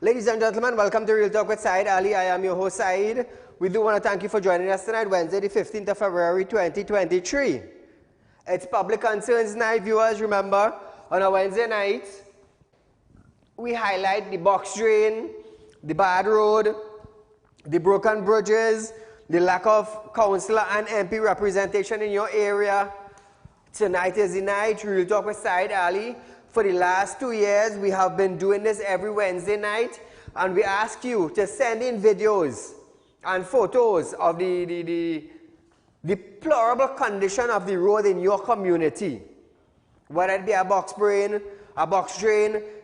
Ladies and gentlemen, welcome to Real Talk with Saieed Ali. I am your host, Saeed. We do want to thank you for joining us tonight, Wednesday, the 15th of February, 2023. It's Public Concerns Night, viewers. Remember, on a Wednesday night, we highlight the box drain, the bad road, the broken bridges, the lack of councillor and MP representation in your area. Tonight is the night, Real Talk with Saieed Ali. For the last 2 years, we have been doing this every Wednesday night, and we ask you to send in videos and photos of the deplorable condition of the road in your community. Whether it be a box drain,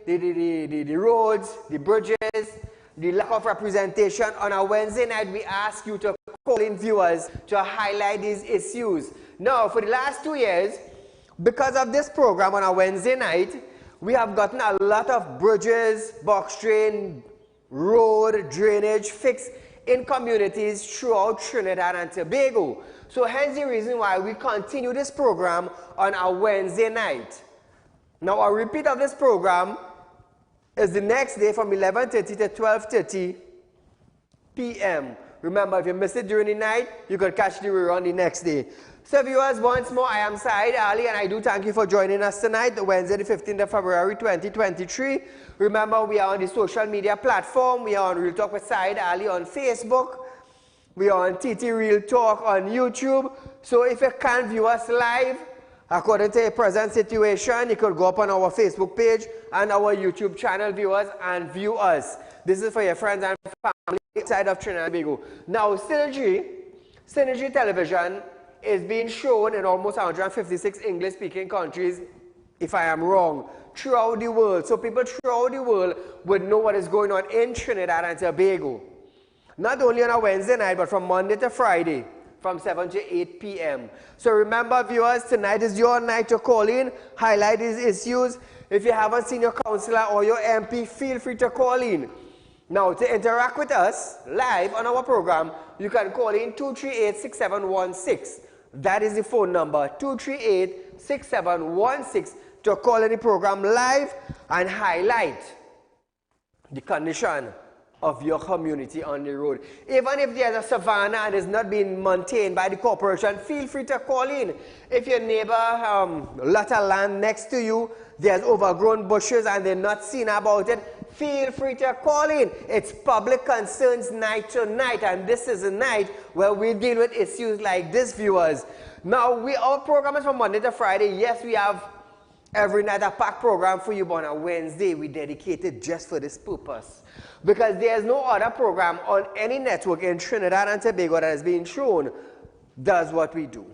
the roads, the bridges, the lack of representation. On a Wednesday night, we ask you to call in viewers to highlight these issues. Now, for the last 2 years, because of this program on a Wednesday night, we have gotten a lot of bridges, box drain, road, drainage fixed in communities throughout Trinidad and Tobago. So hence the reason why we continue this program on a Wednesday night. Now a repeat of this program is the next day from 11:30 to 12:30 p.m. Remember, if you miss it during the night, you can catch the rerun the next day. So viewers, once more, I am Saieed Ali, and I do thank you for joining us tonight, Wednesday the 15th of February 2023. Remember, we are on the social media platform. We are on Real Talk with Saieed Ali on Facebook. We are on TT Real Talk on YouTube. So if you can't view us live, according to your present situation, you could go up on our Facebook page and our YouTube channel, viewers, and view us. This is for your friends and family outside of Trinidad and Tobago. Now, Synergy Television is being shown in almost 156 English-speaking countries, if I am wrong, throughout the world. So people throughout the world would know what is going on in Trinidad and Tobago. Not only on a Wednesday night, but from Monday to Friday, from 7 to 8 p.m. So remember, viewers, tonight is your night to call in, highlight these issues. If you haven't seen your councillor or your MP, feel free to call in. Now, to interact with us live on our program, you can call in 238-6716. That is the phone number, 238-6716, to call in the program live and highlight the condition of your community on the road. Even if there's a savanna and is not being maintained by the corporation, feel free to call in. If your neighbor lot of land next to you, there's overgrown bushes and they're not seen about it, feel free to call in. It's Public Concerns Night tonight, and this is a night where we deal with issues like this, viewers. Now, our program is from Monday to Friday. Yes, we have every night a packed program for you, but on a Wednesday we dedicate it just for this purpose. Because there's no other program on any network in Trinidad and Tobago that is being shown does what we do.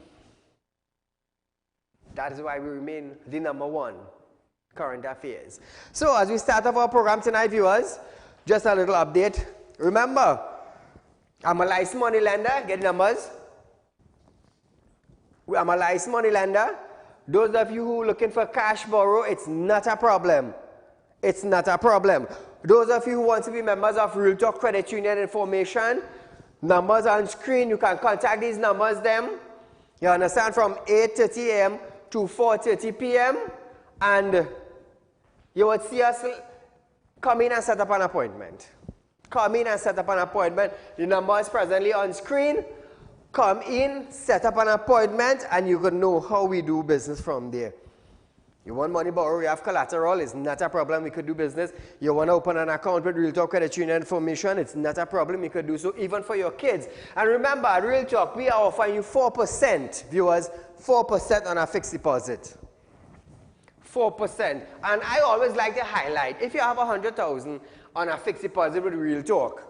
That is why we remain the #1. Current affairs. So as we start off our program tonight, viewers, just a little update. Remember, I'm a licensed money lender. Get the numbers. I'm a licensed money lender. Those of you who are looking for cash borrow, it's not a problem. It's not a problem. Those of you who want to be members of Real Talk Credit Union information, numbers on screen, you can contact these numbers them. You understand, from 8:30 a.m. to 4:30 p.m. and you would see us come in and set up an appointment. Come in and set up an appointment. The number is presently on screen. Come in, set up an appointment, and you can know how we do business from there. You want money borrow, you have collateral, it's not a problem, we could do business. You want to open an account with Real Talk Credit Union information, it's not a problem, you could do so even for your kids. And remember, at Real Talk, we are offering you 4%, viewers, 4% on a fixed deposit. 4%. And I always like to highlight, if you have 100,000 on a fixed deposit with Real Talk,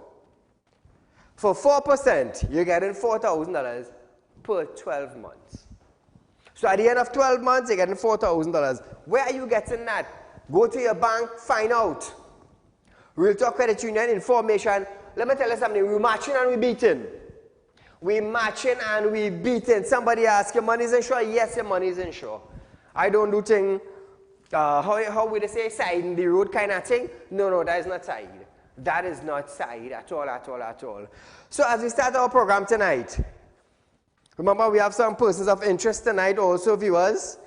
for 4%, you're getting $4,000 per 12 months. So at the end of 12 months, you're getting $4,000. Where are you getting that? Go to your bank, find out. Real Talk Credit Union information. Let me tell you something, we're matching and we're beating. We matching and we beating. Somebody asks, your money is insured? Yes, your money is insured. I don't do thing, how would they say, side in the road kind of thing? No, that is not side. That is not side at all, at all, at all. So as we start our program tonight, remember we have some persons of interest tonight also, viewers.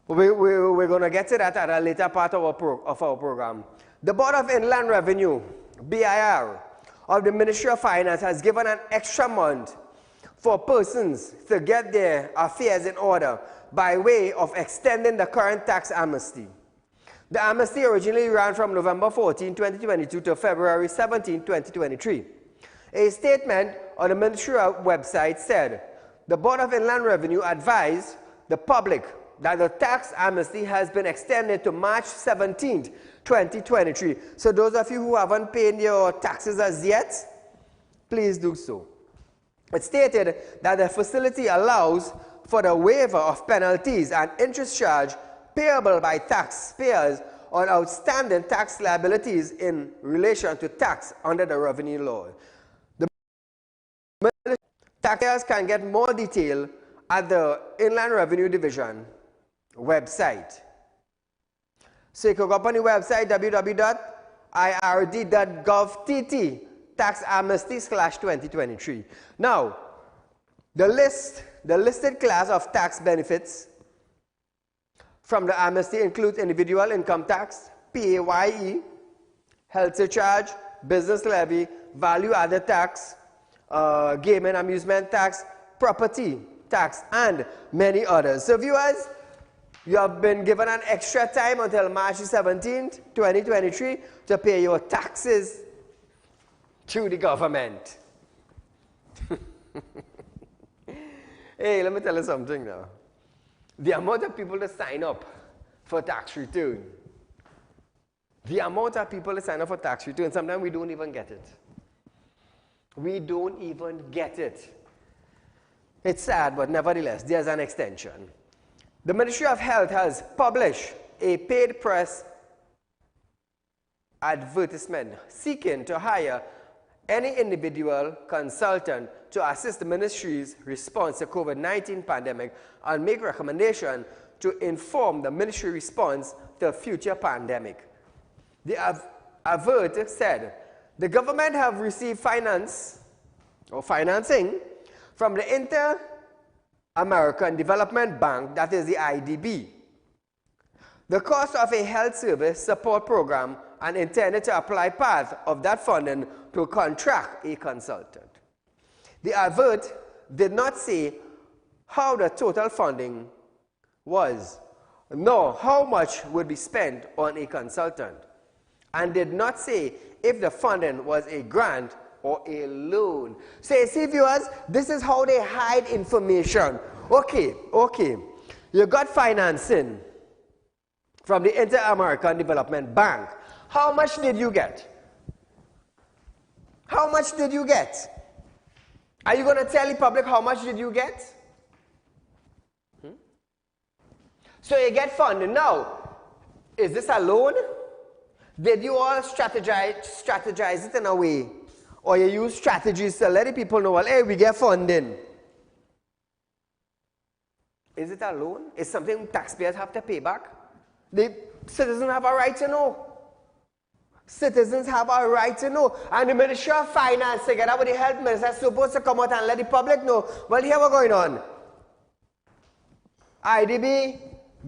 We're going to get to that at a later part of our program. The Board of Inland Revenue, BIR, of the Ministry of Finance has given an extra month for persons to get their affairs in order by way of extending the current tax amnesty. The amnesty originally ran from November 14, 2022 to February 17, 2023. A statement on the Ministry website said, the Board of Inland Revenue advised the public that the tax amnesty has been extended to March 17, 2023. So those of you who haven't paid your taxes as yet, please do so. It stated that the facility allows for the waiver of penalties and interest charge payable by taxpayers on outstanding tax liabilities in relation to tax under the revenue law. The taxpayers can get more detail at the Inland Revenue Division website. So you can go up on the website www.ird.gov.tt tax amnesty/2023. Now, the listed class of tax benefits from the amnesty includes individual income tax, PAYE, health surcharge, business levy, value-added tax, game and amusement tax, property tax, and many others. So viewers, you have been given an extra time until March 17th, 2023 to pay your taxes through the government. Hey, let me tell you something now. The amount of people that sign up for tax return, sometimes we don't even get it. We don't even get it. It's sad, but nevertheless, there's an extension. The Ministry of Health has published a paid press advertisement seeking to hire any individual consultant to assist the ministry's response to COVID-19 pandemic and make recommendations to inform the ministry response to future pandemic. The advert said, the government have received financing from the Inter-American Development Bank, that is the IDB. The cost of a health service support program and intended to apply part of that funding to contract a consultant. The advert did not say how the total funding was, nor how much would be spent on a consultant, and did not say if the funding was a grant or a loan. So you see, viewers, this is how they hide information. Okay. You got financing from the Inter-American Development Bank. How much did you get? How much did you get? Are you going to tell the public how much did you get? So you get funding. Now, is this a loan? Did you all strategize it in a way? Or you use strategies to let the people know, well, hey, we get funding. Is it a loan? Is something taxpayers have to pay back? The citizens have a right to know. Citizens have a right to know. And the Ministry of Finance, together with the Health Minister, is supposed to come out and let the public know, well, here what's going on. IDB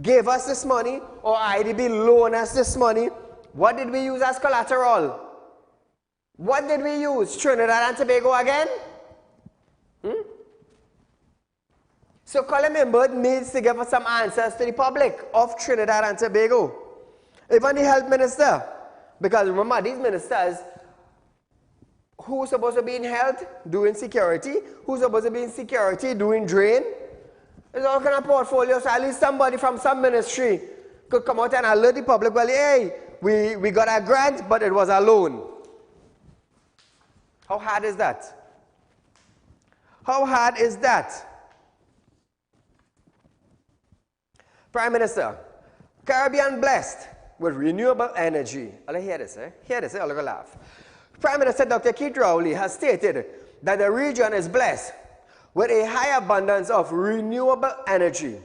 gave us this money, or IDB loaned us this money. What did we use as collateral? What did we use? Trinidad and Tobago again? So Colin Mimbert needs to give us some answers to the public of Trinidad and Tobago. Even the Health Minister. Because remember, these ministers, who's supposed to be in health doing security? Who's supposed to be in security doing drain? It's all kind of portfolios. So at least somebody from some ministry could come out and alert the public, well, hey, we got a grant, but it was a loan. How hard is that? How hard is that? Prime Minister, Caribbean blessed with renewable energy. I'll hear this, eh? Hear this, I'll laugh. Prime Minister Dr. Keith Rowley has stated that the region is blessed with a high abundance of renewable energy.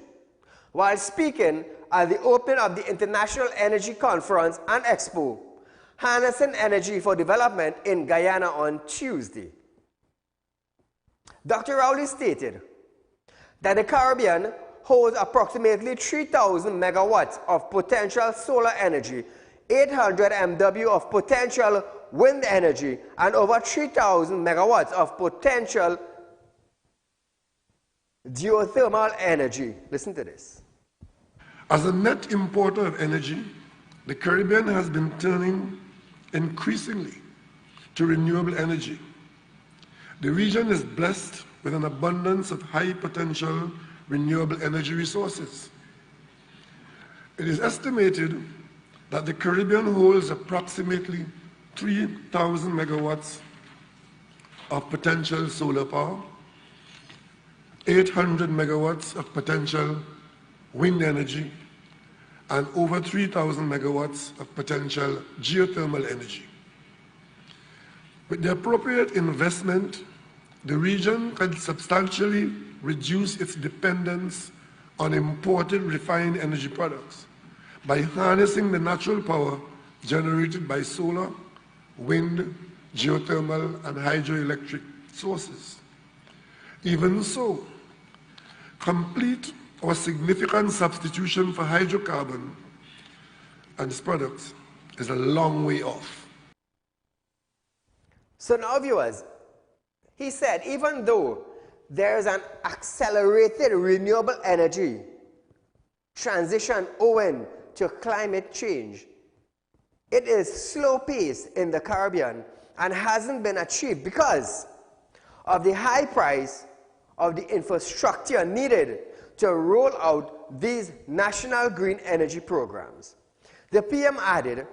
While speaking at the opening of the International Energy Conference and Expo, Harnessing Energy for Development in Guyana on Tuesday, Dr. Ali stated that the Caribbean holds approximately 3,000 megawatts of potential solar energy, 800 MW of potential wind energy, and over 3,000 megawatts of potential geothermal energy. Listen to this. As a net importer of energy, the Caribbean has been turning increasingly to renewable energy. The region is blessed with an abundance of high potential renewable energy resources. It is estimated that the Caribbean holds approximately 3,000 megawatts of potential solar power, 800 megawatts of potential wind energy, and over 3,000 megawatts of potential geothermal energy. With the appropriate investment, the region can substantially reduce its dependence on imported refined energy products by harnessing the natural power generated by solar, wind, geothermal, and hydroelectric sources. Even so, complete or significant substitution for hydrocarbon and its products is a long way off. So now, viewers, he said even though there is an accelerated renewable energy transition owing to climate change, it is slow paced in the Caribbean and hasn't been achieved because of the high price of the infrastructure needed to roll out these national green energy programs. The PM added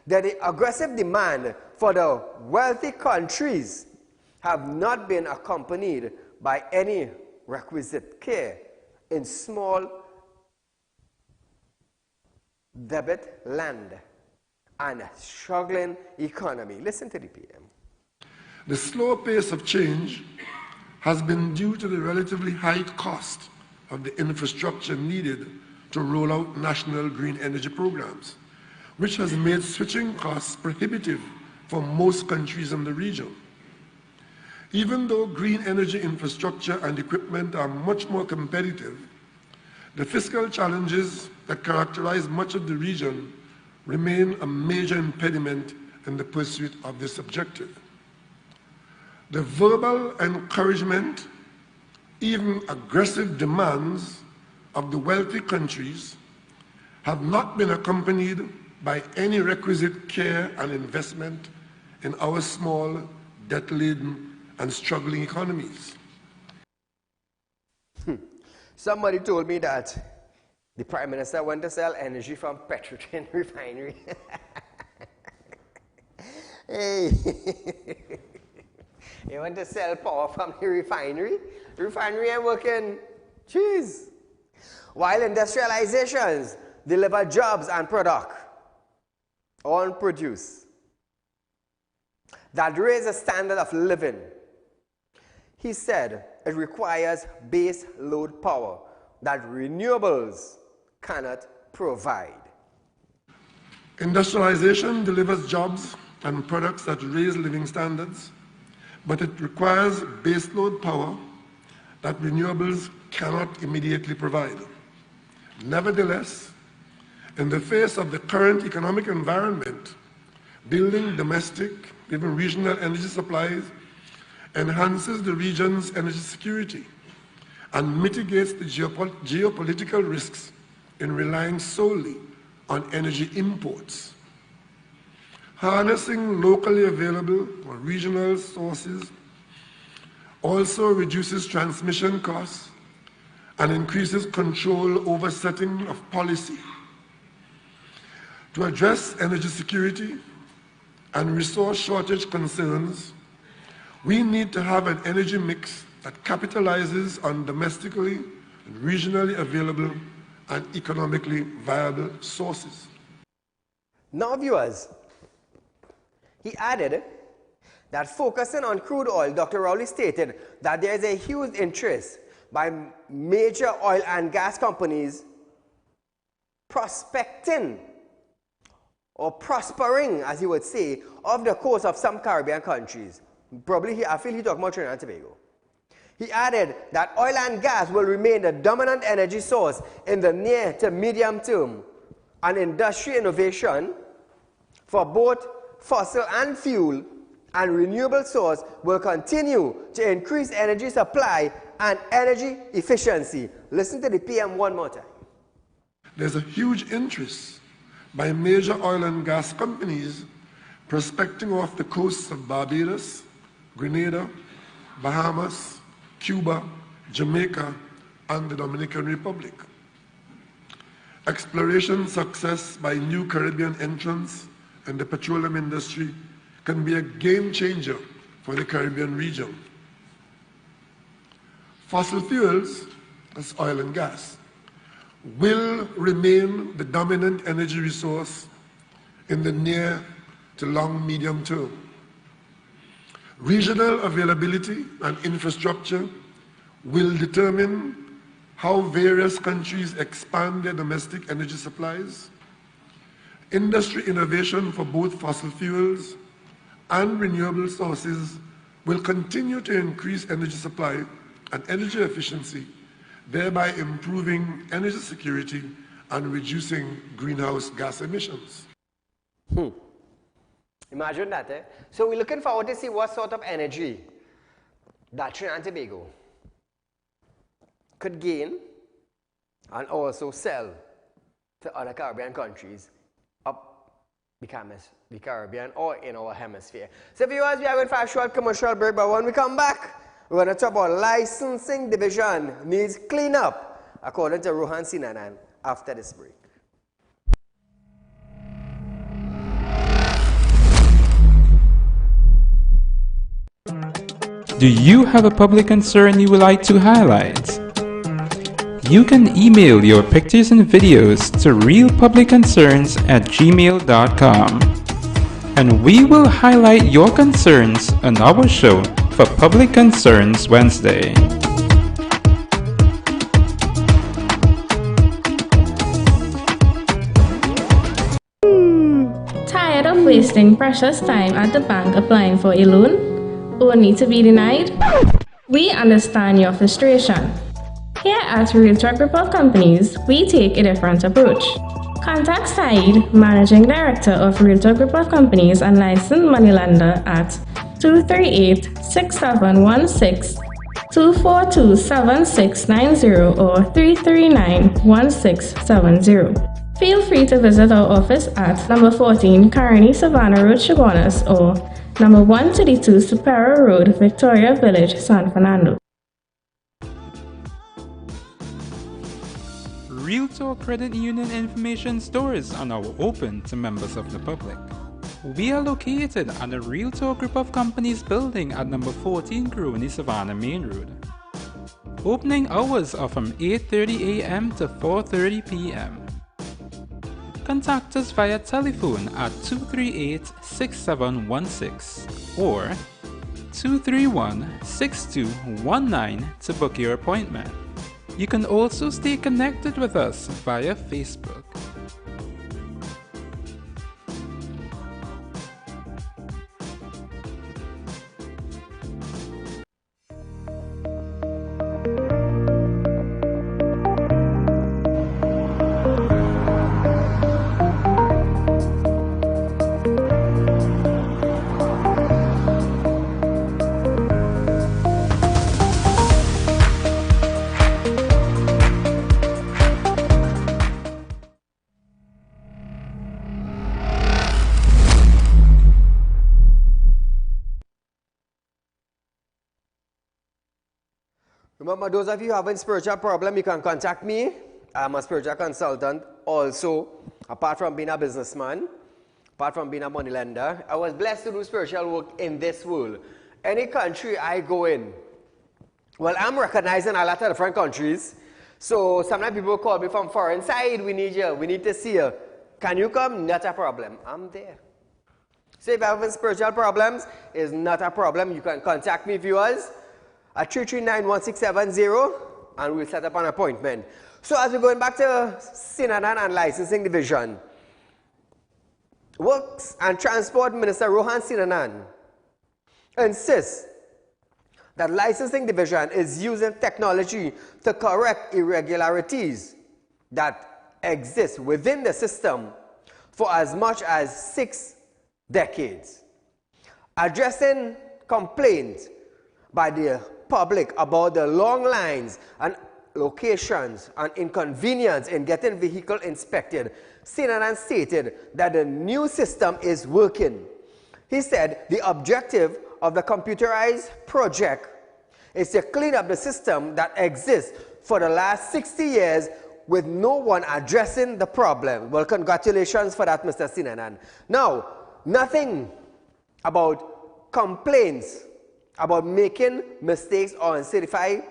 that the aggressive demand for the wealthy countries have not been accompanied by any requisite care in small debit land and a struggling economy. Listen to the PM. The slow pace of change has been due to the relatively high cost of the infrastructure needed to roll out national green energy programs, which has made switching costs prohibitive for most countries in the region. Even though green energy infrastructure and equipment are much more competitive, the fiscal challenges that characterize much of the region remain a major impediment in the pursuit of this objective. The verbal encouragement, even aggressive demands of the wealthy countries have not been accompanied by any requisite care and investment in our small, debt-laden, and struggling economies. Somebody told me that the Prime Minister went to sell energy from Petrotin refinery. Hey, he went to sell power from the refinery. The refinery ain't working. Jeez. While industrializations deliver jobs and product on produce that raise the standard of living, he said it requires base load power that renewables cannot provide. Industrialization delivers jobs and products that raise living standards, but it requires base load power that renewables cannot immediately provide. Nevertheless, in the face of the current economic environment, building domestic, even regional energy supplies enhances the region's energy security and mitigates the geopolitical risks in relying solely on energy imports. Harnessing locally available or regional sources also reduces transmission costs and increases control over setting of policy. To address energy security and resource shortage concerns, we need to have an energy mix that capitalizes on domestically and regionally available and economically viable sources. Now, viewers, he added that focusing on crude oil, Dr. Rowley stated that there is a huge interest by major oil and gas companies prospecting or prospering, as he would say, off the coast of some Caribbean countries. Probably, I feel he talked about Trinidad and Tobago. He added that oil and gas will remain the dominant energy source in the near to medium term, and industry innovation for both fossil and fuel and renewable source will continue to increase energy supply and energy efficiency. Listen to the PM one more time. There's a huge interest by major oil and gas companies prospecting off the coasts of Barbados, Grenada, Bahamas, Cuba, Jamaica, and the Dominican Republic. Exploration success by new Caribbean entrants in the petroleum industry can be a game changer for the Caribbean region. Fossil fuels, as oil and gas, will remain the dominant energy resource in the near to long medium term. Regional availability and infrastructure will determine how various countries expand their domestic energy supplies. Industry innovation for both fossil fuels and renewable sources will continue to increase energy supply and energy efficiency, thereby improving energy security and reducing greenhouse gas emissions. Imagine that, eh? So we're looking forward to see what sort of energy that Trinidad and Tobago could gain and also sell to other Caribbean countries up the Caribbean or in our hemisphere. So viewers, we are going for a short commercial break, but when we come back, we're going to talk about licensing division needs cleanup, according to Rohan Sinanan, after this break. Do you have a public concern you would like to highlight? You can email your pictures and videos to realpublicconcerns@gmail.com, and we will highlight your concerns on our show for Public Concerns Wednesday. Tired of wasting precious time at the bank applying for a loan, only to be denied? We understand your frustration. Here at Realtalk Group of Companies, we take a different approach. Contact Saieed, Managing Director of Realtalk Group of Companies and licensed moneylender at 238-6716, 242-7690 or 339-1670. Feel free to visit our office at number 14 Carney Savannah Road, Chaguanas, or number 132 Superior Road, Victoria Village, San Fernando. Realtalk Credit Union information stores are now open to members of the public. We are located at the Realtalk Group of Companies building at number 14 Carney Savannah Main Road. Opening hours are from 8:30 a.m. to 4:30 p.m. Contact us via telephone at 238-6716 or 231-6219 to book your appointment. You can also stay connected with us via Facebook. Remember, those of you having spiritual problem, you can contact me. I'm a spiritual consultant also, apart from being a businessman, apart from being a money lender. I was blessed to do spiritual work in this world. Any country I go in, well, I'm recognizing a lot of different countries. So sometimes people call me from foreign side, we need you, we need to see you. Can you come? Not a problem. I'm there. So if you're having spiritual problems, it's not a problem. You can contact me, viewers, at 339-1670, and we'll set up an appointment. So as we're going back to Sinanan and Licensing Division, Works and Transport Minister Rohan Sinanan insists that Licensing Division is using technology to correct irregularities that exist within the system for as much as 6 decades. Addressing complaints by the public about the long lines and locations and inconvenience in getting vehicle inspected, Sinanan stated that the new system is working. He said the objective of the computerized project is to clean up the system that exists for the last 60 years with no one addressing the problem. Well, congratulations for that, Mr. Sinanan. Now, nothing about complaints about making mistakes on certified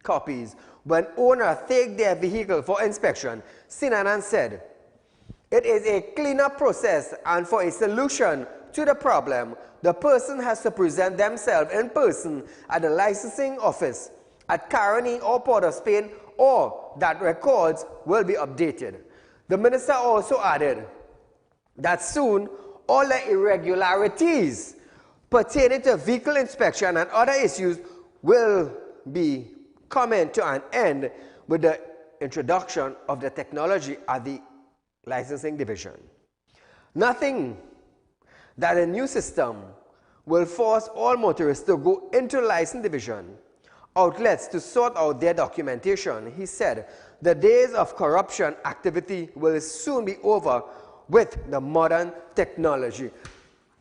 copies. When owners take their vehicle for inspection, Sinanan said, it is a cleanup process, and for a solution to the problem, the person has to present themselves in person at the licensing office at Caroni or Port of Spain, or that records will be updated. The minister also added that soon all the irregularities pertaining to vehicle inspection and other issues will be coming to an end with the introduction of the technology at the Licensing Division. Nothing that a new system will force all motorists to go into Licensing Division outlets to sort out their documentation. He said the days of corruption activity will soon be over with the modern technology.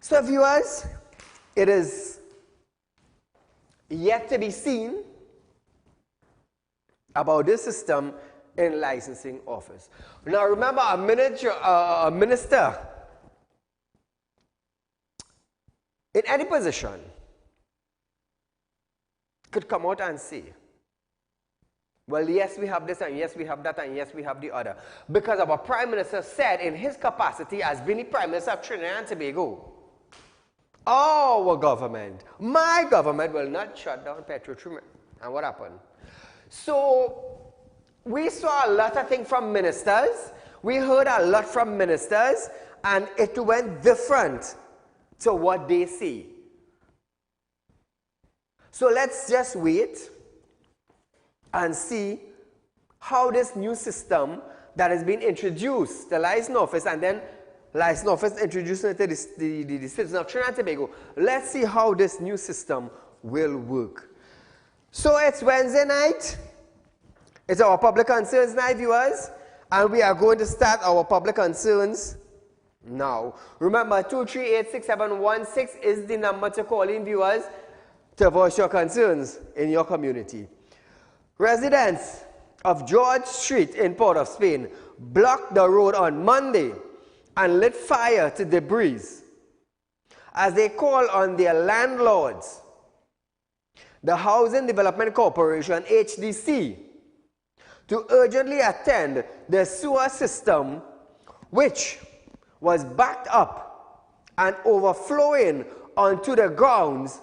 So viewers, it is yet to be seen about this system in licensing office. Now remember, a minister in any position could come out and say, well, yes, we have this, and yes, we have that, and yes, we have the other. Because our Prime Minister said in his capacity as being the Prime Minister of Trinidad and Tobago, our government, my government, will not shut down Petrotrim. And what happened? So we saw a lot of things from ministers. We heard a lot from ministers, and it went different to what they say. So let's just wait and see how this new system that has been introduced, the license office, and then license office introducing it to the citizens of Trinidad and Tobago. Let's see how this new system will work. So it's Wednesday night. It's our public concerns night, viewers, and we are going to start our public concerns now. Remember, 238-6716 is the number to call in, viewers, to voice your concerns in your community. Residents of George Street in Port of Spain blocked the road on Monday and lit fire to debris as they call on their landlords, the Housing Development Corporation, HDC, to urgently attend the sewer system, which was backed up and overflowing onto the grounds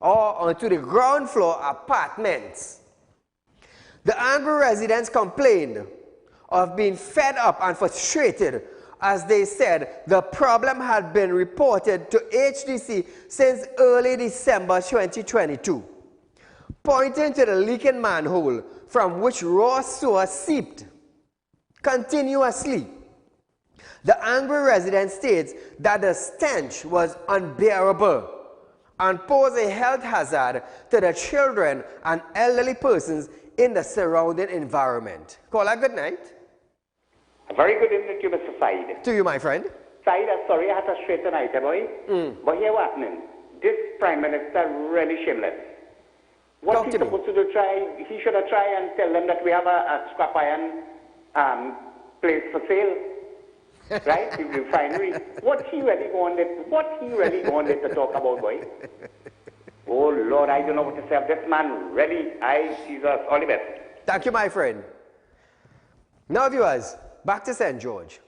or onto the ground floor apartments. The angry residents complained of being fed up and frustrated, as they said the problem had been reported to HDC since early December 2022, pointing to the leaking manhole from which raw sewer seeped continuously. The angry resident states that the stench was unbearable and posed a health hazard to the children and elderly persons in the surrounding environment. Caller, good night. A very good evening to you, Mr. Saieed. To you, my friend. Saieed, I'm sorry I had to straighten out, boy. But here what's happening. This Prime Minister really shameless. What he's supposed to do, he should have tried and tell them that we have a scrap iron place for sale. Right? The refinery. What he really wanted to talk about, boy? Oh Lord, I don't know what to say. This man really, Jesus, all the best. Thank you, my friend. Now, viewers, back to St. George.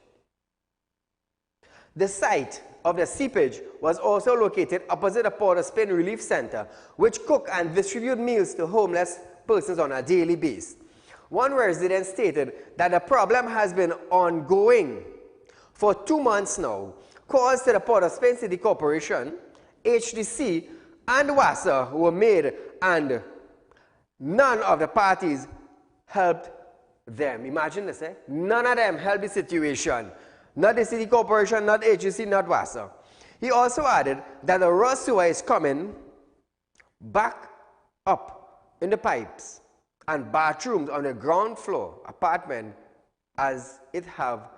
The site of the seepage was also located opposite the Port of Spain Relief Center, which cook and distribute meals to homeless persons on a daily basis. One resident stated that the problem has been ongoing for 2 months now. Calls to the Port of Spain City Corporation, HDC, and WASA were made, and none of the parties helped them. Imagine this, eh? None of them helped the situation. Not the City Corporation, not HDC, not WASA. He also added that the raw sewer is coming back up in the pipes and bathrooms on the ground floor apartment, as it have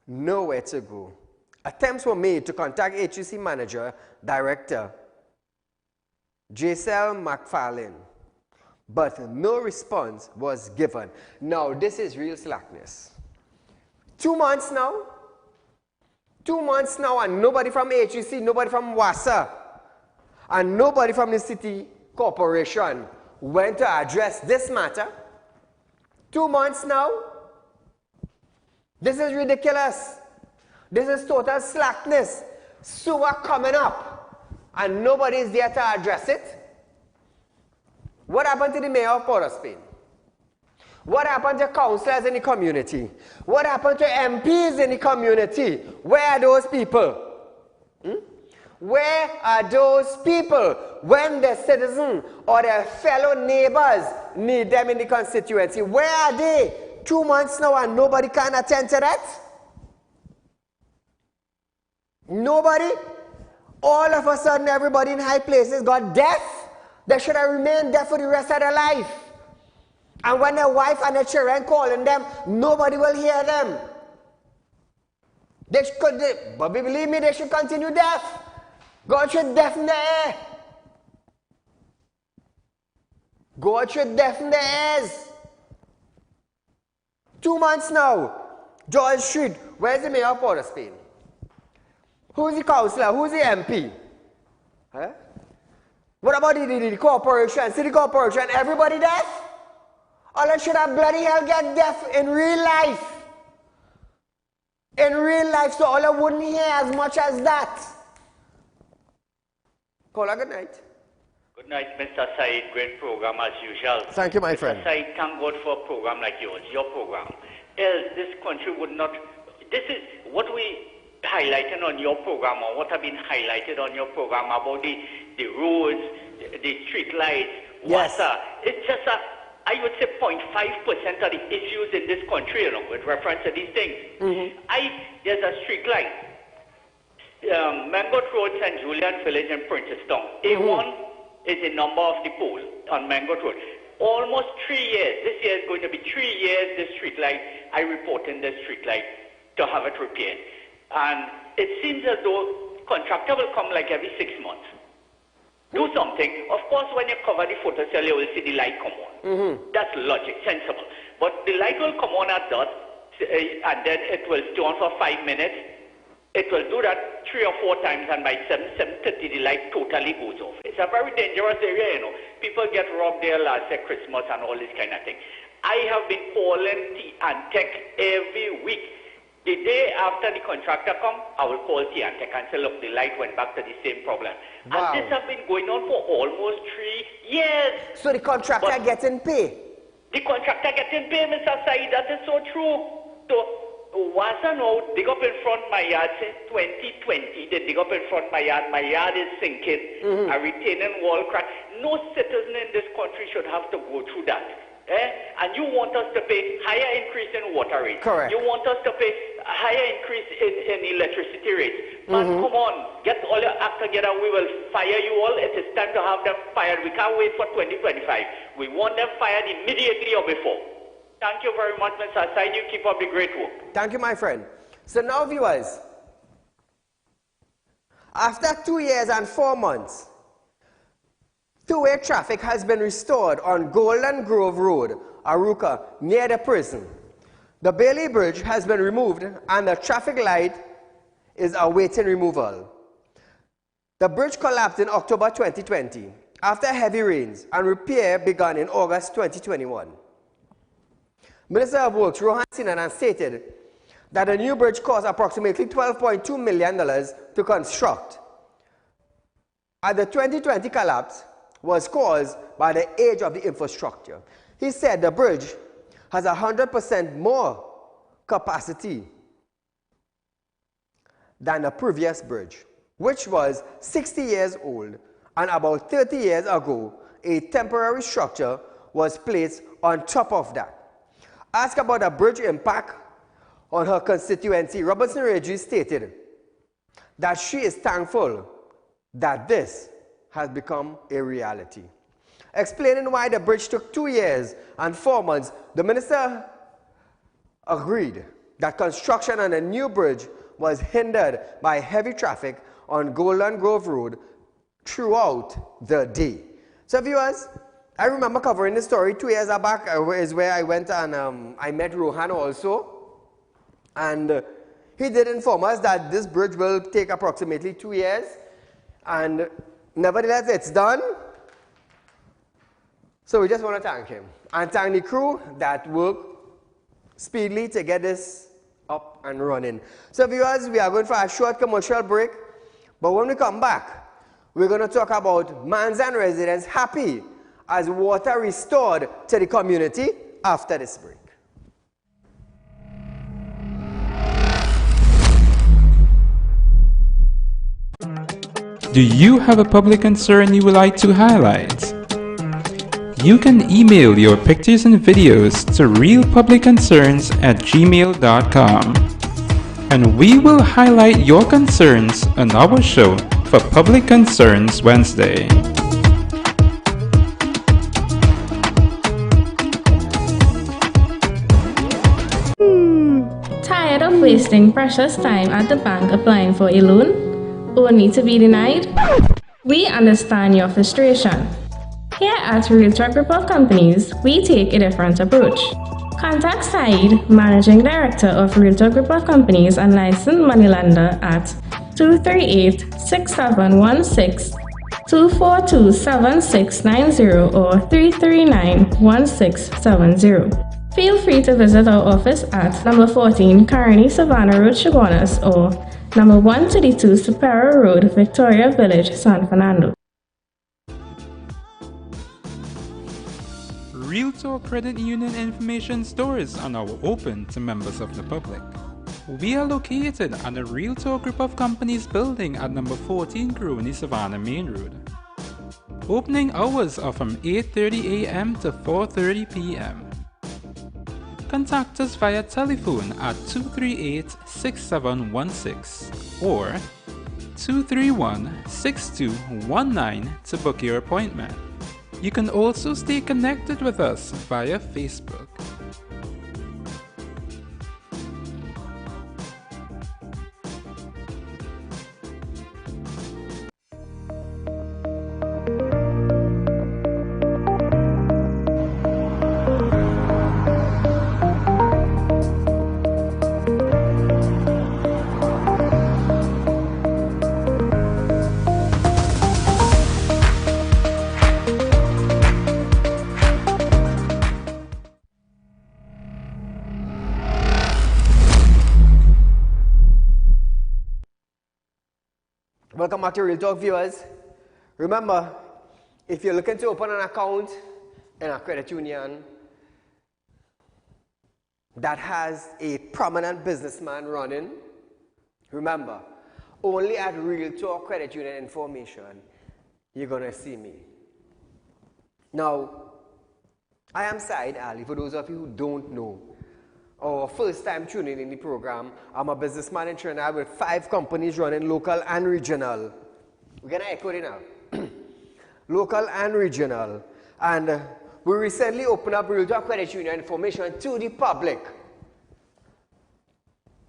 nowhere to go. Attempts were made to contact HDC manager, director, J.Cell McFarlane, but no response was given. Now, this is real slackness. 2 months now? 2 months now, and nobody from HDC, nobody from WASA, and nobody from the City Corporation went to address this matter. 2 months now? This is ridiculous. This is total slackness. Sewer coming up, and nobody is there to address it. What happened to the mayor of Port of Spain? What happened to councillors in the community? What happened to MPs in the community? Where are those people? Where are those people when the citizen or their fellow neighbors need them in the constituency? Where are they? 2 months now and nobody can attend to that? Nobody? All of a sudden everybody in high places got deaf? They should have remained deaf for the rest of their life. And when their wife and their children calling them, nobody will hear them. But believe me, they should continue deaf. God should deafen their ear. God should deafen their ears. 2 months now. George Street, where's the mayor of Port of Spain? Who's the councillor? Who's the MP? Huh? What about the corporation, city corporation? Everybody deaf? Or they should have bloody hell get deaf in real life. In real life, so all I wouldn't hear as much as that. Caller, good night. Good night, Mr. Saeed. Great program as usual. Thank you, my friend. Mr. Saeed, thank God for a program like yours, your program. Else, this country would not... This is what we highlighted on your program, or what have been highlighted on your program about the roads, the street lights, yes. water. It's just I would say 0.5% of the issues in this country, you know, with reference to these things. There's a street light. Mango Road, St. Julian Village in Princeton. A1 is the number of the pole on Mango Road. Almost 3 years. This year is going to be 3 years, this street light. I report in this street light to have it repaired. And it seems as though contractor will come like every 6 months. Do something. Of course, when you cover the photocell, you will see the light come on. That's logic, sensible. But the light will come on at that, and then it will stay on for 5 minutes. It will do that 3 or 4 times, and by 7:30, the light totally goes off. It's a very dangerous area, you know. People get robbed there last year, Christmas, and all this kind of thing. I have been calling T&Tech every week. The day after the contractor come, I will call T&Tech and say, look, the light went back to the same problem. Wow. And this has been going on for almost 3 years. So the contractor getting paid? The contractor getting paid, Mr. Saeed, that is so true. So, WASA now dig up in front of my yard since 2020. They dig up in front of my yard is sinking, a retaining wall crack. No citizen in this country should have to go through that. And you want us to pay higher increase in water rates. Correct. You want us to pay higher increase in electricity rates. But come on, get all your act together. We will fire you all. It is time to have them fired. We can't wait for 2025. We want them fired immediately or before. Thank you very much, Mr. Saeed. You keep up the great work. Thank you, my friend. So now, viewers, after 2 years and 4 months, two-way traffic has been restored on Golden Grove Road, Aruka, near the prison. The Bailey Bridge has been removed and the traffic light is awaiting removal. The bridge collapsed in October 2020 after heavy rains, and repair began in August 2021. Minister of Works Rohan Sinanan stated that a new bridge cost approximately $12.2 million to construct. And the 2020 collapse was caused by the age of the infrastructure. He said the bridge has 100% more capacity than the previous bridge, which was 60 years old, and about 30 years ago, a temporary structure was placed on top of that. Asked about the bridge impact on her constituency, Robertson Reggie stated that she is thankful that this has become a reality. Explaining why the bridge took 2 years and 4 months, the minister agreed that construction on a new bridge was hindered by heavy traffic on Golden Grove Road throughout the day. So viewers, I remember covering this story 2 years back, is where I went and I met Rohan also. And he did inform us that this bridge will take approximately 2 years. And nevertheless, it's done. So we just want to thank him and thank the crew that worked speedily to get this up and running. So viewers, we are going for a short commercial break. But when we come back, we're going to talk about Manzan residents happy as water restored to the community after this break. Do you have a public concern you would like to highlight? You can email your pictures and videos to realpublicconcerns@gmail.com, and we will highlight your concerns on our show for Public Concerns Wednesday. Tired of wasting precious time at the bank applying for a loan, only to be denied? We understand your frustration. Here at Realtor Group of Companies, we take a different approach. Contact Saieed, Managing Director of Realtor Group of Companies and licensed moneylender at 238-6716, 242-7690 or 339-1670. Feel free to visit our office at number 14 Carney Savannah Road, Chaguanas, or number 132 Superior Road, Victoria Village, San Fernando. Realtor Credit Union information stores are now open to members of the public. We are located at the Realtor Group of Companies building at number 14 Grooney Savannah Main Road. Opening hours are from 8:30 a.m. to 4:30 p.m. Contact us via telephone at 238-6716 or 231-6219 to book your appointment. You can also stay connected with us via Facebook. Welcome back to Real Talk, viewers. Remember, if you're looking to open an account in a credit union that has a prominent businessman running, remember, only at Real Talk Credit Union information, you're going to see me. Now, I am Saieed Ali, for those of you who don't know, or first time tuning in the program. I'm a businessman in Trinidad with 5 companies running local and regional. We're going to echo it now. Local and regional. And we recently opened up Real Talk Credit Union information to the public.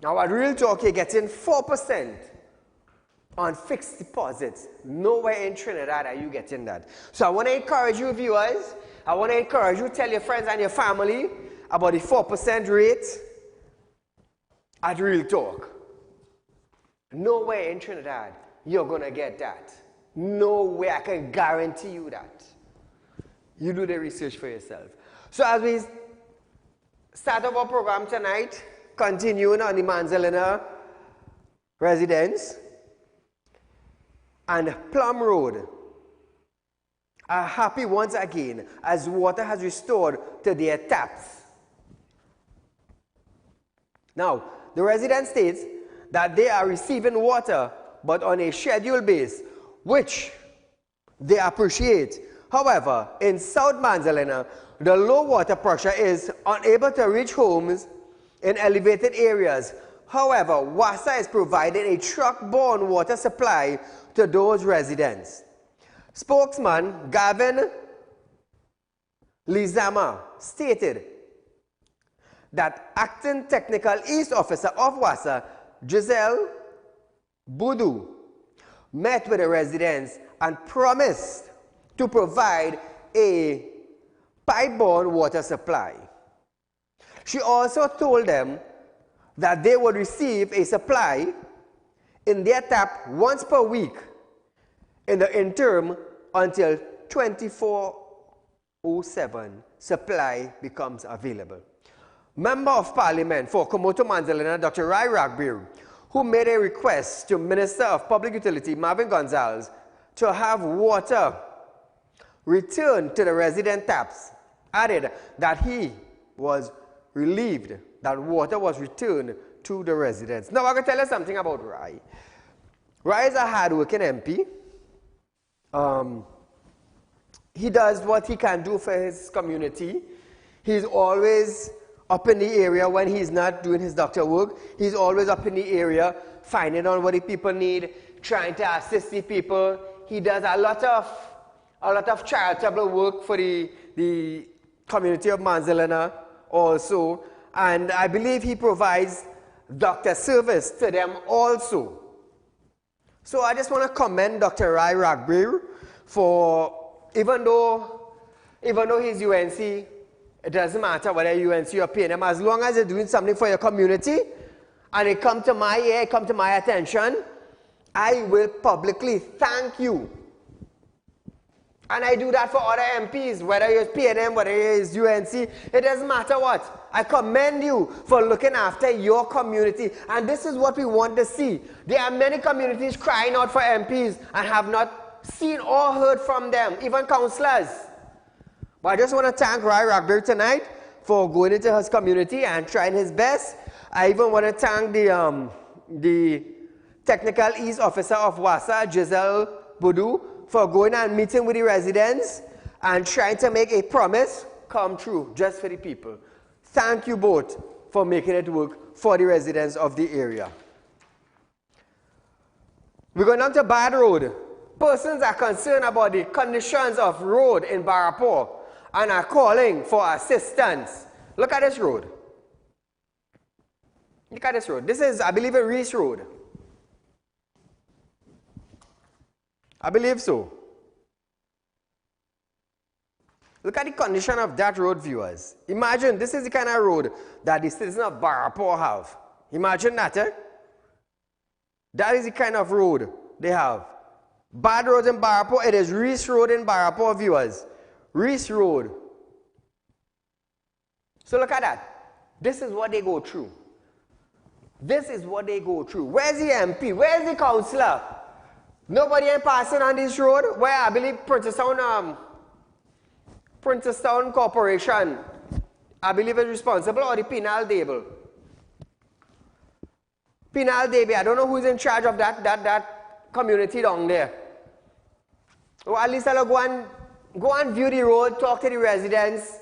Now at Real Talk, you're getting 4% on fixed deposits. Nowhere in Trinidad are you getting that. So I want to encourage you viewers, I want to encourage you, tell your friends and your family about the 4% rate at Real Talk. Nowhere in Trinidad you're going to get that. Nowhere, I can guarantee you that. You do the research for yourself. So as we start off our program tonight, continuing on the Manzalina residence and Plum Road are happy once again as water has restored to their taps. Now, the resident states that they are receiving water but on a scheduled basis, which they appreciate. However, in South Manzalina, the low water pressure is unable to reach homes in elevated areas. However, WASA is providing a truck-borne water supply to those residents. Spokesman Gavin Lizama stated that Acting Technical East Officer of WASA, Giselle Boudou, met with the residents and promised to provide a pipe-borne water supply. She also told them that they would receive a supply in their tap once per week in the interim until 24/07 supply becomes available. Member of Parliament for Komoto Manzalina, Dr. Rai Ragbir, who made a request to Minister of Public Utility Marvin Gonzalez to have water returned to the resident taps, added that he was relieved that water was returned to the residents. Now, I'm going to tell you something about Rai. Rai is a hard-working MP. He does what he can do for his community. He's always up in the area when he's not doing his doctor work. He's always up in the area, finding out what the people need, trying to assist the people. He does a lot of charitable work for the community of Manzalina also. And I believe he provides doctor service to them also. So I just want to commend Dr. Rai Ragbir for, even though he's UNC, it doesn't matter whether UNC or PNM, as long as you're doing something for your community and it come to my ear, come to my attention, I will publicly thank you. And I do that for other MPs, whether it's PNM, whether it's UNC, it doesn't matter what. I commend you for looking after your community. And this is what we want to see. There are many communities crying out for MPs and have not seen or heard from them, even councillors. But I just want to thank Rai Ragbir tonight for going into his community and trying his best. I even want to thank the Technical East Officer of WASA, Giselle Boudou, for going and meeting with the residents and trying to make a promise come true just for the people. Thank you both for making it work for the residents of the area. We're going down to Bad Road. Persons are concerned about the conditions of road in Barapur and are calling for assistance. Look at this road. Look at this road. This is, I believe, a Reese Road. I believe so. Look at the condition of that road, viewers. Imagine this is the kind of road that the citizens of Barapur have. Imagine that, eh? That is the kind of road they have. Bad roads in Barapur, it is Reese Road in Barapur, viewers. Reese Road. So look at that. This is what they go through. This is what they go through. Where's the MP? Where's the councillor? Nobody ain't passing on this road where I believe Princess Town Corporation, I believe, is responsible, or the Penal Dable. Penal Dable, I don't know who's in charge of that community down there. Well, at least I'll go and view the road, talk to the residents.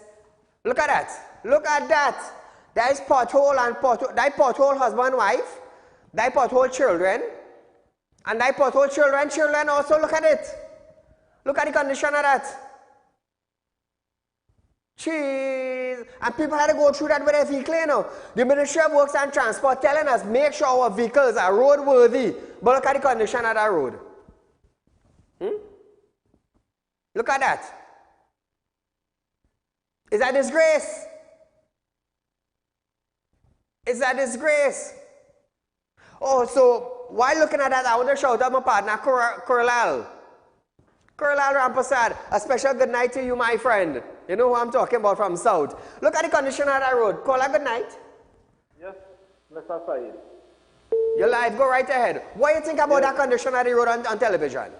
Look at that. Look at that. There is pothole and pothole. That pothole husband, wife. That pothole children. And that pothole children also, look at it. Look at the condition of that. Jeez. And people had to go through that with their vehicle, you know. The Ministry of Works and Transport telling us, make sure our vehicles are roadworthy. But look at the condition of that road. Look at that. Is that disgrace? Is that disgrace? Oh, so while looking at that, I want to shout out my partner, Kurlal. Kurlal Rampasad, a special good night to you, my friend. You know who I'm talking about from South. Look at the condition of that road. Kurlal, good night. Yes. Mr. Saeed. You're live, go right ahead. What do you think about that condition of the road on television?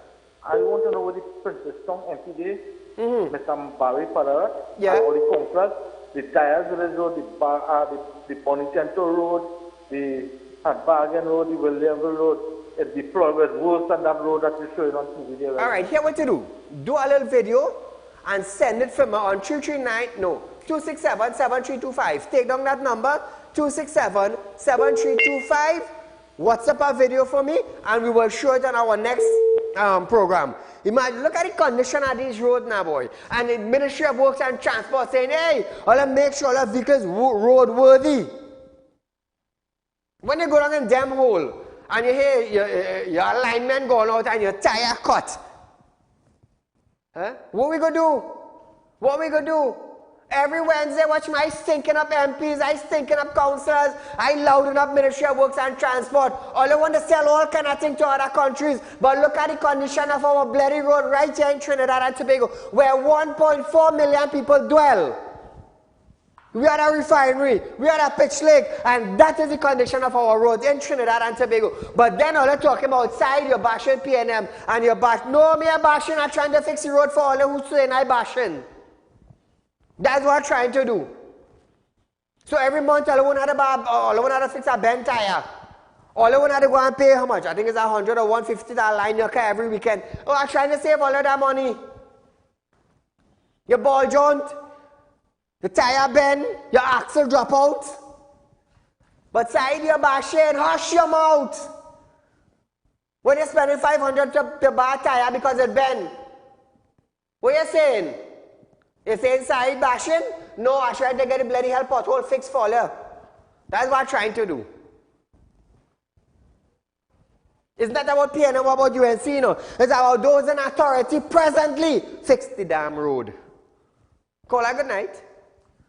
I want to know what the Princess Town MP did, Mr. Barry Farrar, yeah. and all the councillors, the Tyres Village Road, the Bonitento Road, the Bargain Road, the Williamville Road. It's the progress worse than that road that you're showing on TV there. All right, here what to do. Do a little video and send it from on 267-7325. Take down that number, 267-7325. WhatsApp a video for me, and we will show it on our next program. Imagine, look at the condition of these roads now, boy. And the Ministry of Works and Transport saying, hey, I'll make sure all the vehicles roadworthy. When you go down in damn hole, and you hear your alignment going out and your tire cut. Huh? What we gonna do? What we gonna do? Every Wednesday, watch my stinking up MPs, I stinking up councillors, I louding up Ministry of Works and Transport. All I want to sell all kind of things to other countries. But look at the condition of our bloody road right here in Trinidad and Tobago, where 1.4 million people dwell. We are a refinery, we are a pitch lake, and that is the condition of our roads in Trinidad and Tobago. But then all you're talking about outside, you're bashing PNM, and you're bashing. No, me a bashing, I'm trying to fix the road for all who say I bashing. That's what I'm trying to do. So every month, all I want to fix a bent tire. All I want to go and pay how much? I think it's $100 or $150 line your car every weekend. Oh, I'm trying to save all of that money. Your ball joint. The tire bend, your axle drop out. But side you're bashing, hush your mouth. When you're spending $500 to buy a tire because it bend. What you saying? You saying side bashing? No, I tried to get a bloody hell pothole fixed for you. That's what I'm trying to do. It's not about PNM or about UNC, you know. It's about those in authority presently. Fix the damn road. Caller, good night.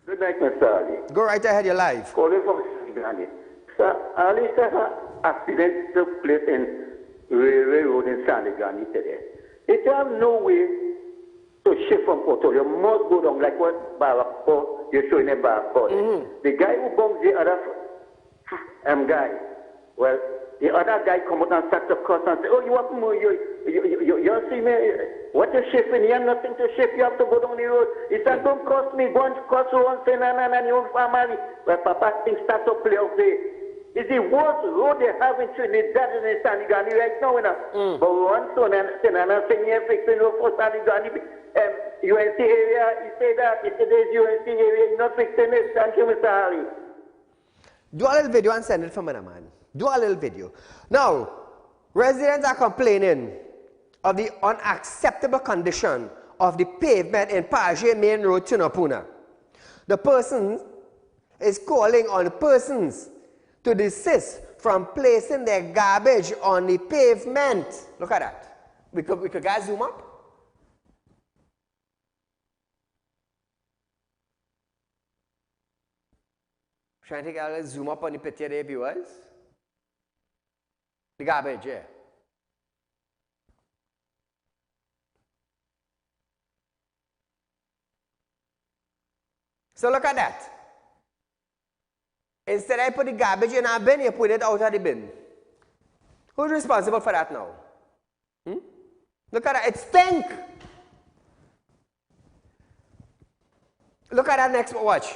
Good night, Mr. Ali. Go right ahead, you're live. Calling from Saieed. Sir, Ali said an accident took place in Railway Road in Saieed Ali today. If you have no way to shift from Porto, you must go down like what Barako, you're showing a Barako. The guy who bumped the other guy, well, the other guy come out and start to cuss and say, oh, you want more, you see me, what you shifting? You have nothing to shift, you have to go down the road. He said, don't cost me, go and cost one, say, no, your family. Well, Papa, things start to play out there. It's the worst road they have in Trinidad and in Sanigani right now, you know. But one son and saying, you're fixing road for Sanigani. UNC area, he said that, he said there's UNC area, you're not fixing it. Thank you, Mr. Ali. Do a little video and send it from man. Do a little video. Now, residents are complaining of the unacceptable condition of the pavement in Paje Main Road, Tunapuna. The person is calling on persons to desist from placing their garbage on the pavement. Look at that. We could guys zoom up. Trying to get a zoom up on the picture there, viewers. The garbage, yeah. So look at that. Instead I put the garbage in a bin, you put it out of the bin. Who's responsible for that now? Look at that, it stinks. Look at that next, watch.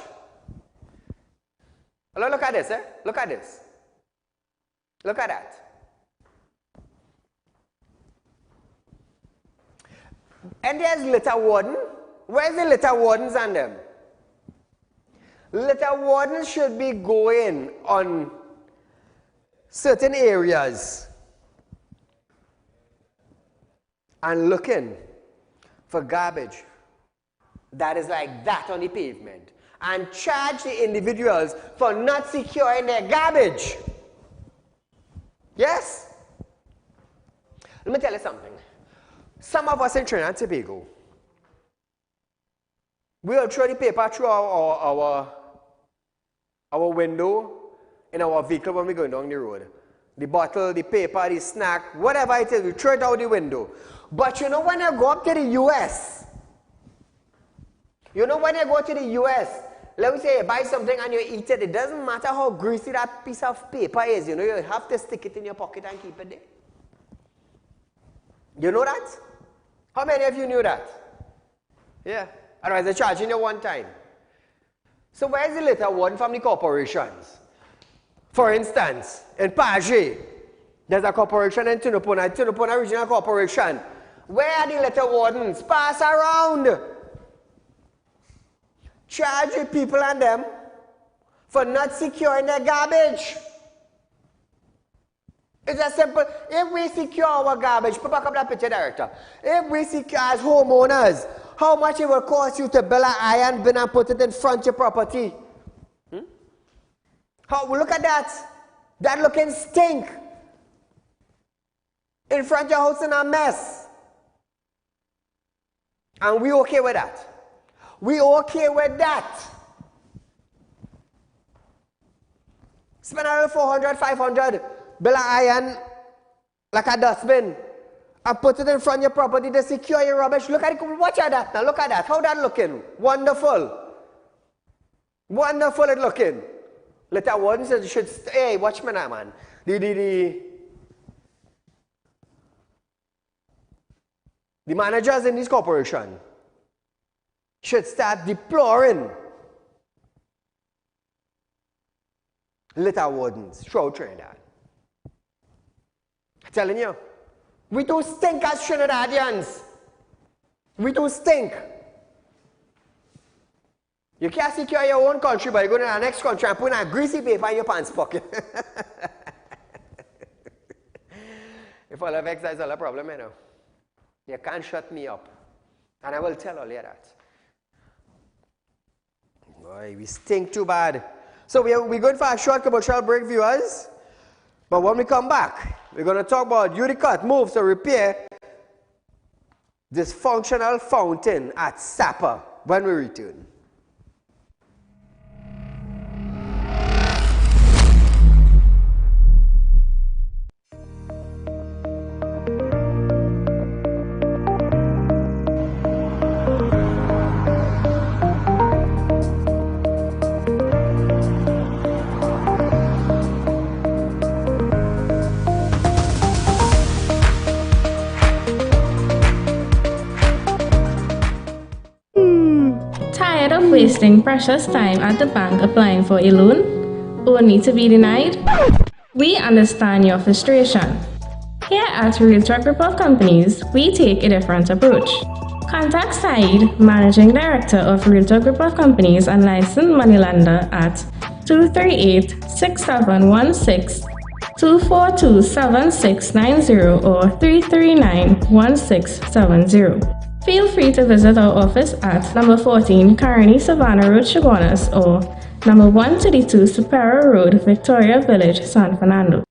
Look at this, eh? Look at this. Look at that. And there's litter warden. Where's the litter wardens and them? Litter wardens should be going on certain areas and looking for garbage that is like that on the pavement and charge the individuals for not securing their garbage. Yes? Let me tell you something. Some of us in Trinidad and Tobago, we'll throw the paper through our window in our vehicle when we're going down the road. The bottle, the paper, the snack, whatever it is, we throw it out the window. But you know when you go up to the US, Let me say you buy something and you eat it. It doesn't matter how greasy that piece of paper is. You know, you have to stick it in your pocket and keep it there. You know that? How many of you knew that? Yeah. Otherwise, they're charging you one time. So where's the little one from the corporations? For instance, in Paje, there's a corporation in Tunupuna Regional Corporation. Where are the little wardens? Pass around. Charge the people and them for not securing their garbage. It's as simple. If we secure our garbage, put back up that picture, director. If we secure as homeowners, how much it will cost you to build an iron bin and put it in front of your property? Look at that. That looking stink. In front of your house in a mess. And we okay with that? We okay with that? Spend a little 400, 500, build an iron like a dustbin and put it in front of your property to secure your rubbish. Look at it. Watch at that now. Look at that. How that looking? Wonderful. Wonderful it looking. Little one says you should, hey, watch me now, man. The managers in this corporation should start deploring litter wardens throughout Trinidad. I'm telling you, we do stink as Trinidadians. We do stink. You can't secure your own country, but you go to the next country and put a greasy paper in your pants pocket. If all of X is all a problem, you know. You can't shut me up. And I will tell all you that. Boy, we stink too bad. So we're going for a short commercial break, viewers. But when we come back, we're going to talk about Udicut moves to repair dysfunctional fountain at Sapa when we return. Tired of wasting precious time at the bank applying for a loan, only to be denied? We understand your frustration. Here at Realtor Group of Companies, we take a different approach. Contact Saieed, Managing Director of Realtor Group of Companies and licensed moneylender at 238-6716, 242-7690 or 339-1670. Feel free to visit our office at number 14 Carney Savannah Road, Chaguanas, or number 132 Superior Road, Victoria Village, San Fernando.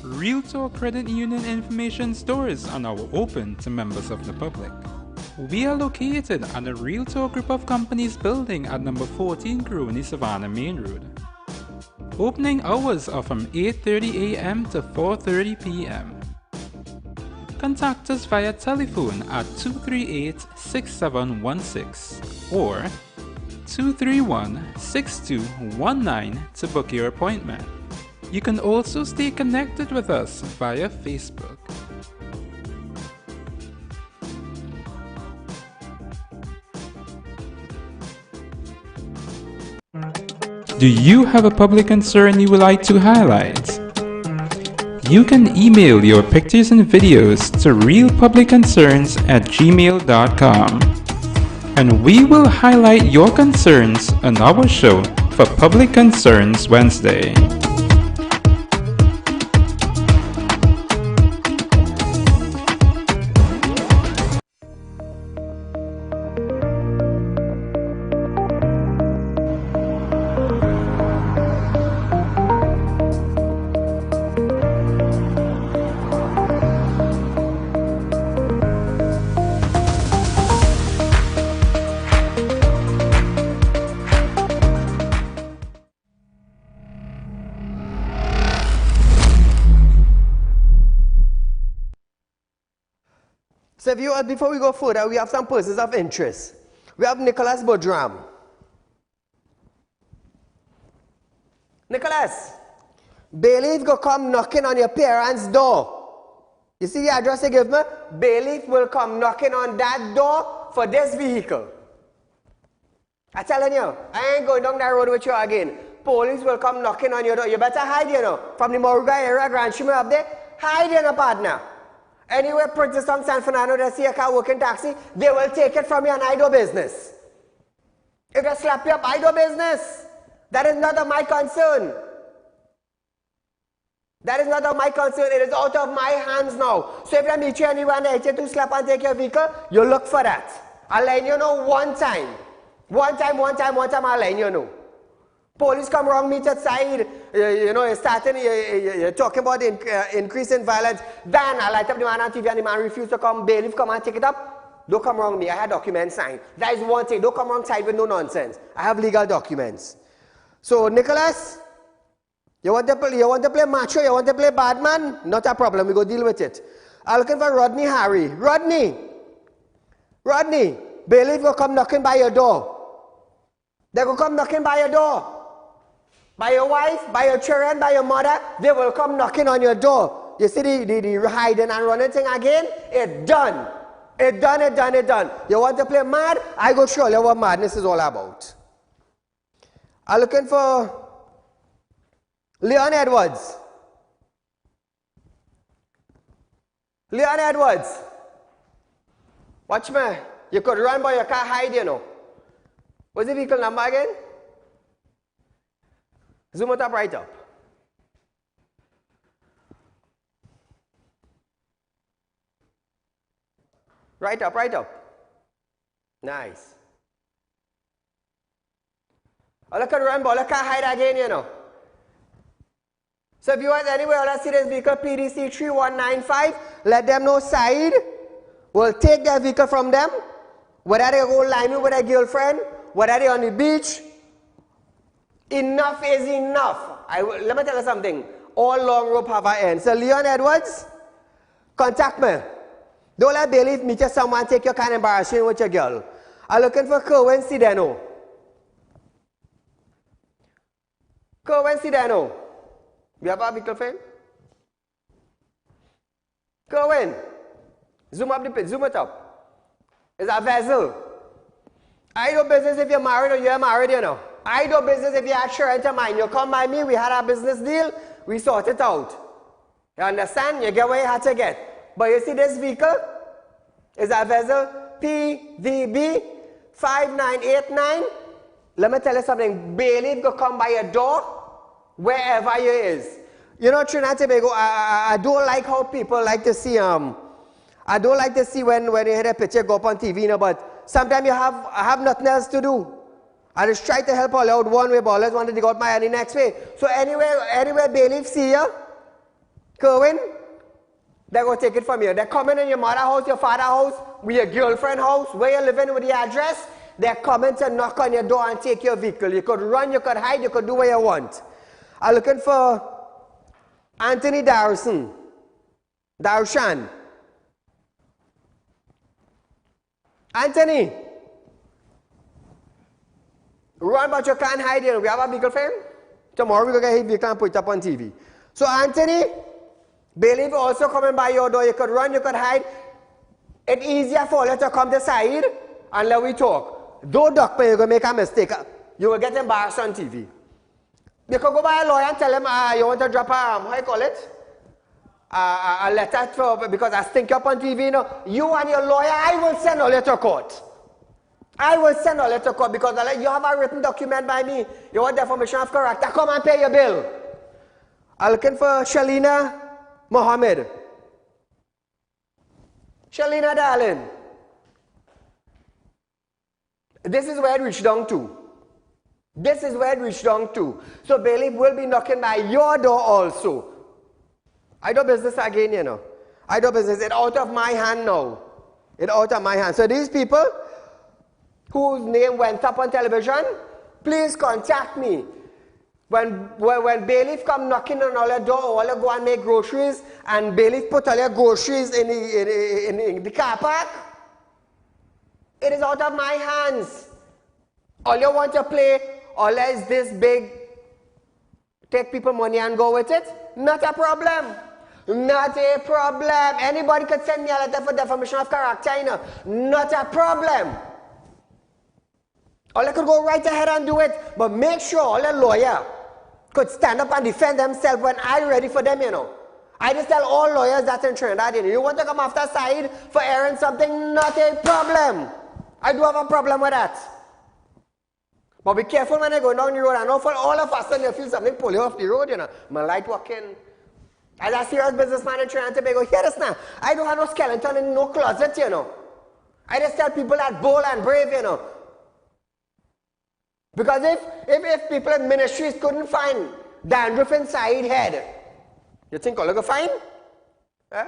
Realtor Credit Union information stores are now open to members of the public. We are located at the Realtor Group of Companies building at number 14 Crony Savannah Main Road. Opening hours are from 8:30 a.m. to 4:30 p.m. Contact us via telephone at 238-6716 or 231-6219 to book your appointment. You can also stay connected with us via Facebook. Do you have a public concern you would like to highlight? You can email your pictures and videos to realpublicconcerns@gmail.com, and we will highlight your concerns on our show for Public Concerns Wednesday. So viewers, before we go further, we have some persons of interest. We have Nicholas Bodram. Nicholas, bailiff go come knocking on your parents' door. You see the address they give me? Bailiff will come knocking on that door for this vehicle. I'm telling you, I ain't going down that road with you again. Police will come knocking on your door. You better hide, you know. From the Moruga area, Grand Shima up there, hide, you know, partner. Anywhere Princess on San Fernando, they see a car working taxi, they will take it from you and I do business. If they slap you up, I do business. That is not of my concern. That is not of my concern. It is out of my hands now. So if I meet you anywhere and I hit you to slap and take your vehicle, you look for that. I'll let you know one time. One time, I'll let you know. Police come wrong, meet at Saieed, you know, you're talking about the increase in violence. Then I light up the man on TV and the man refused to come, bailiff come and take it up. Don't come wrong me, I have documents signed. That is one thing, don't come wrong side with no nonsense. I have legal documents. So Nicholas, you want to play macho, you want to play bad man? Not a problem, we go deal with it. I'm looking for Rodney Harry. Rodney, bailiff will come knocking by your door. They will come knocking by your door. By your wife, by your children, by your mother, they will come knocking on your door. You see the hiding and running thing again? It's done. It's done. You want to play mad? I go show you what madness is all about. I'm looking for Leon Edwards. Leon Edwards. Watch me. You could run but you can't hide, you know. What's the vehicle number again? Zoom it up, right up. Right up. Nice. I look at run, but I can't hide again, you know. So if you want anywhere else see this vehicle, PDC 3195, let them know Saieed will take their vehicle from them. Whether they go line with their girlfriend, whether they on the beach. Enough is enough. Let me tell you something. All long rope have an end. So Leon Edwards, contact me. Don't let bailiff meet you someone take your kind of embarrassing with your girl. I'm looking for Kerwin Sideno. You have a vehicle for him? Kerwin, zoom it up. It's a vessel. I do business if you're married or you're married, you know. I do business if you have insurance of mine. You come by me, we had a business deal, we sort it out. You understand? You get what you had to get. But you see this vehicle is a vessel PVB 5989. Let me tell you something. Bailiff go come by your door wherever you is. You know, Trinidad and Tobago, I don't like how people like to see I don't like to see when you hear a picture go up on TV, you know, but sometimes I have nothing else to do. I just try to help all out one way, but always wanted to go out my any next way. So anywhere bailiff see you, Kerwin, they're going to take it from you. They're coming in your mother's house, your father's house, with your girlfriend's house, where you're living with the address. They're coming to knock on your door and take your vehicle. You could run, you could hide, you could do what you want. I'm looking for Anthony Darshan. Anthony, run but you can't hide here. We have a vehicle for him. Tomorrow we're going to get his vehicle and put it up on TV. So Anthony, bailiff also coming by your door. You could run, you could hide. It's easier for you to come to Saieed and let we talk. Don't duck me, you're going to make a mistake. You will get embarrassed on TV. You could go by a lawyer and tell him you want to drop how you call it? A letter for, because I stink up on TV, you know. You and your lawyer, I will send a letter to court. I will send a letter to court because you have a written document by me. You want defamation of character, come and pay your bill. I'm looking for Shalina Mohammed. Shalina, darling. This is where it reached down to. So bailiff will be knocking by your door also. I do business again, you know. I do business. It's out of my hand now. So these people whose name went up on television, please contact me. When bailiff come knocking on all your door, all you go and make groceries, and bailiff put all your groceries in the car park, it is out of my hands. All you want to play, all is this big, take people money and go with it? Not a problem. Not a problem. Anybody could send me a letter for defamation of character, you know. Not a problem. All I could go right ahead and do it, but make sure all a lawyer could stand up and defend themselves when I'm ready for them, you know. I just tell all lawyers that in Trinidad, you know, you want to come after Saieed for airing something, not a problem. I do have a problem with that. But be careful when you're going down the road. I know for all of us, when you feel something pull you off the road, you know. My light walking. As a serious businessman in Trinidad and Tobago, hear this now. I don't have no skeleton in no closet, you know. I just tell people that bold and brave, you know. Because if people in ministries couldn't find dandruff inside head, you think all could find? Eh?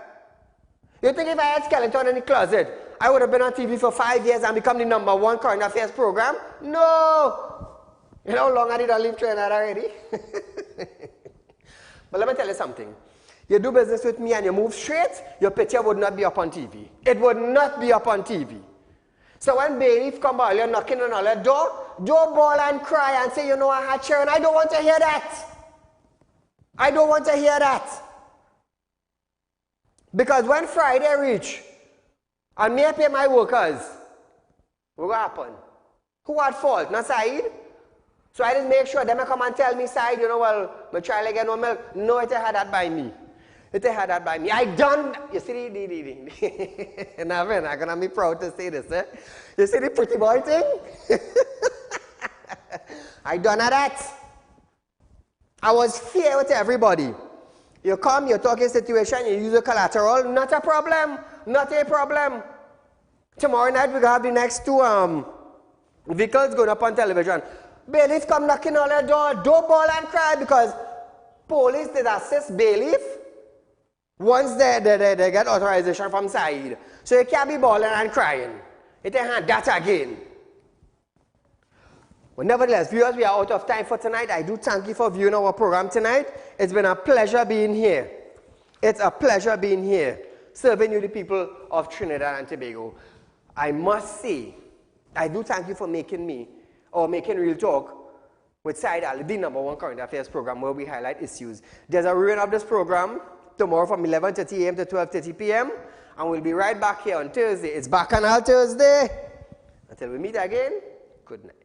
You think if I had skeleton in the closet, I would have been on TV for 5 years and become the #1 current affairs program? No! You know how long I did I leave Trinidad already? But let me tell you something. You do business with me and you move straight, your picture would not be up on TV. It would not be up on TV. So when bailiff come by, you're knocking on all your door, don't bawl and cry and say, you know, I had children. I don't want to hear that. I don't want to hear that. Because when Friday reach, and me pay my workers, what will happen? Who at fault? Not Saieed? So I just make sure them come and tell me, Saieed, you know, well, my child again no milk. No, it had that by me. It had that by me. I done, you see the now man, I'm gonna be proud to say this, eh? You see the pretty boy thing? I done that. I was fair with everybody. You come, you talk a situation, you use a collateral, not a problem. Not a problem. Tomorrow night we're gonna have the next two vehicles going up on television. Bailiff come knocking on your door, don't bawl and cry because police did assist bailiff once they get authorization from Saieed. So you can't be bawling and crying. It ain't that again. But nevertheless, viewers, we are out of time for tonight. I do thank you for viewing our program tonight. It's been a pleasure being here. It's a pleasure being here, serving you the people of Trinidad and Tobago. I must say, I do thank you for making Real Talk with Saieed Ali, the #1 current affairs program where we highlight issues. There's a rerun of this program tomorrow from 11:30 a.m. to 12:30 p.m. and we'll be right back here on Thursday. It's Bacchanal Thursday. Until we meet again, good night.